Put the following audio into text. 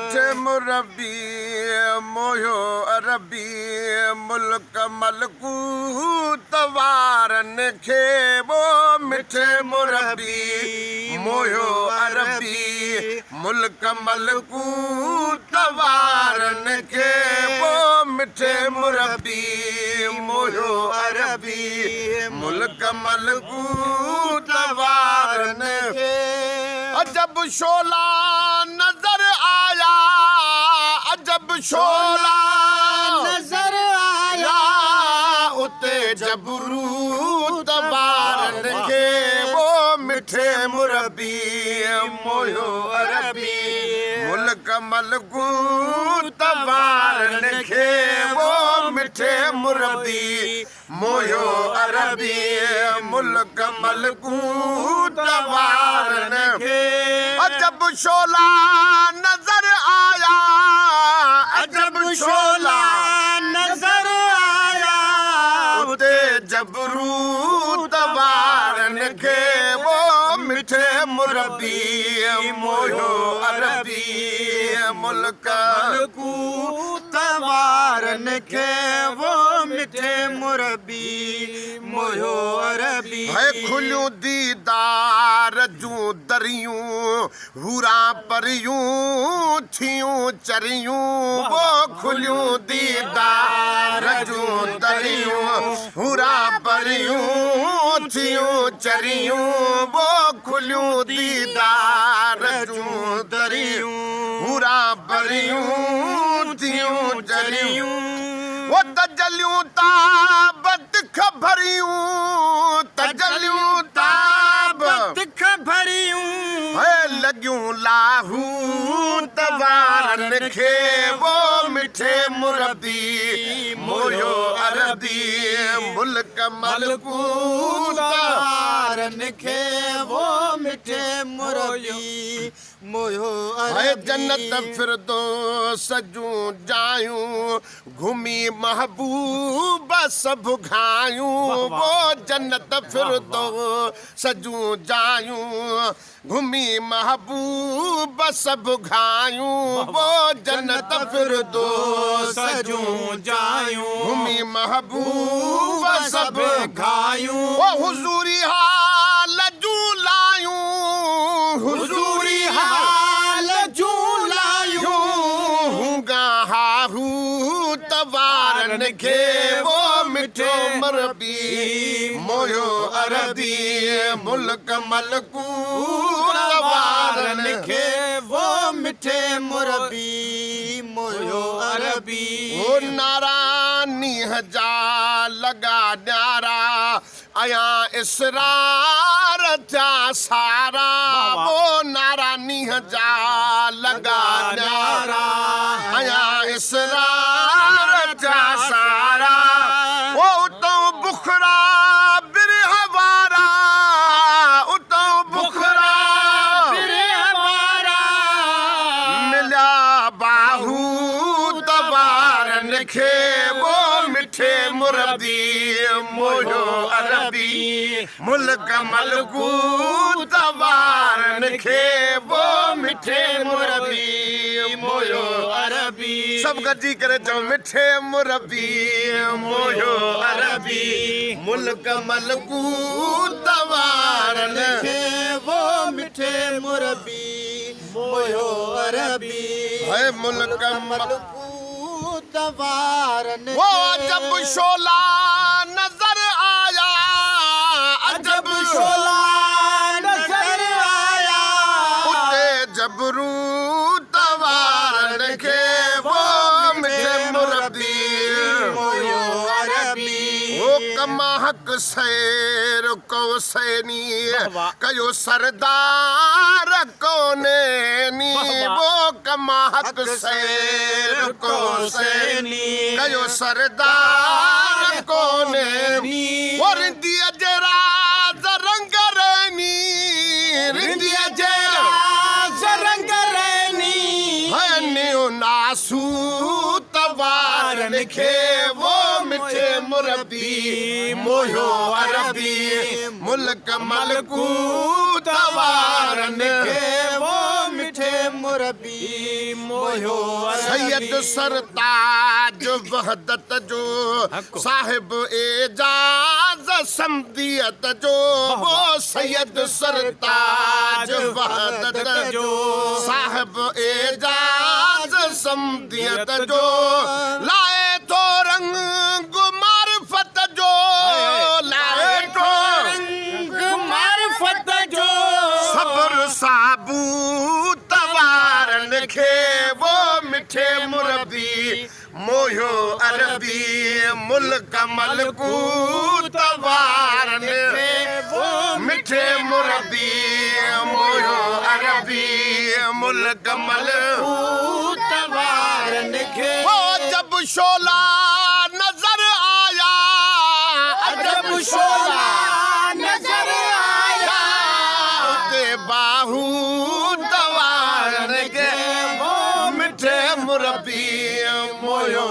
मिठे मुरबी मोयो अरबी मुल्क मलकूत वारन खे वो मिठे मुरबी मोयो अरबी मुल्क मलकूत वारन खे वो मिठे मुरबी मोयो अरबी मुल्क मलकूत वारन खे अजब शोला नजर आया अजब शोला नजर आया उते जबरूत वारन खे वो मिठे मुरबी मोयो अरबी मुल्क मलकूत वारन खे वो मिठे मुरबी मोयो अरबी मुल्क मलकूत वारन खे अजब शोला नजर आया अजब शोला नजर आया उते जबरूत वारन खे वो मिठे मुरबी मोयो अरबी मुल्क मलकूत वारन खे वो मिठे मुरबी मोयो अरबी है खुलियूं दीदार जूं दरियूं हूरा परियूं थियूं चरियूं वो खुलियूं दीदार जूं दरियूं हूरा परियूं थियूं चरियूं वो खुलियूं दीदार जूं दरियूं हूरा परियूं थियूं चरियूं वो तजलियूं ताबत खबरियूं तजलियूं तिख भरियूं है लगियूं लाहू तवारन खे वो मिठे मुरबी मोयो अरबी मुल्क मलकूत वारन खे वो मिठे मुरबी मोयो है अरबी जन्नत फिरदौस जूं जायूं घुमी महबूब सब घायूं वो जन्नत फिरदौस जूं जायूं घुमी महबूब सब घायूं वो जन्नत फिरदौस सजूं जायूं घुमी महबूब सब घायूं वो हुजूरी हाल जूं लायूं हुजूरी हाल झूलायूं हूंगा हाहू तवारन खे वो मिठो मुरबी मोयो अरबी मुल्क मलकूत वारन खे वो मिठे मुरबी मोयो अरबी वो नारानी जा लगा न्यारा आया इसरार जा सारा वो नारानी जा लगा न्यारा आया इसरार जा सारा वो उतो बुखरा बिरहवारा उतो बुखरा हमारा मिला बाहू तवारन खे वो मिठे मुरबी मोयो अरबी मुल्क मलकूत वारन खे वो मिठे मुरबी मोयो अरबी सब गजी करे चो मिठे मुरबी मोयो अरबी मुल्क मलकूत वारन खे खे वो मिठे मुरबी मोयो अरबी है मुल्क मलकूत वारन वो खे अजब शोला नजर आया अजब शोला नजर आया उते जबरूत वारन खे वो मिठे मुरबी मोयो अरबी वो कमा हक सैर को सैनी कयो सरदार कोने नी वो कमा हक सैर को सैनी कयो सरदार कोने नी वो रिंदिया जरा रंग रैनी रिंदिया जरा रंग रैनी है न्यू नासू तवारन खे वो मिठे मुरबी मोयो अरबी मुल्क मलकूत वारन खे वो मिठे मुरबी मोयो सैयद सरताज वहदत जो साहिब एजाज समदियत जो वो सैयद सरताज वहदत जो साहिब एजाज समदियत जो लाए तो रंग मारिफत जो लाए तो रंग मारिफत जो सब्र साबूत वारन खे वो मिठे मुरबी मोयो अरबी मुल्क मलकूत वारन खे वो मिठे मुरबी मोयो अरबी मुल्क मलकूत वारन खे वो जब शोला नजर आया जब शोला नजर आया ते बाहू तवारन के वो मिठे मुरबी मोयो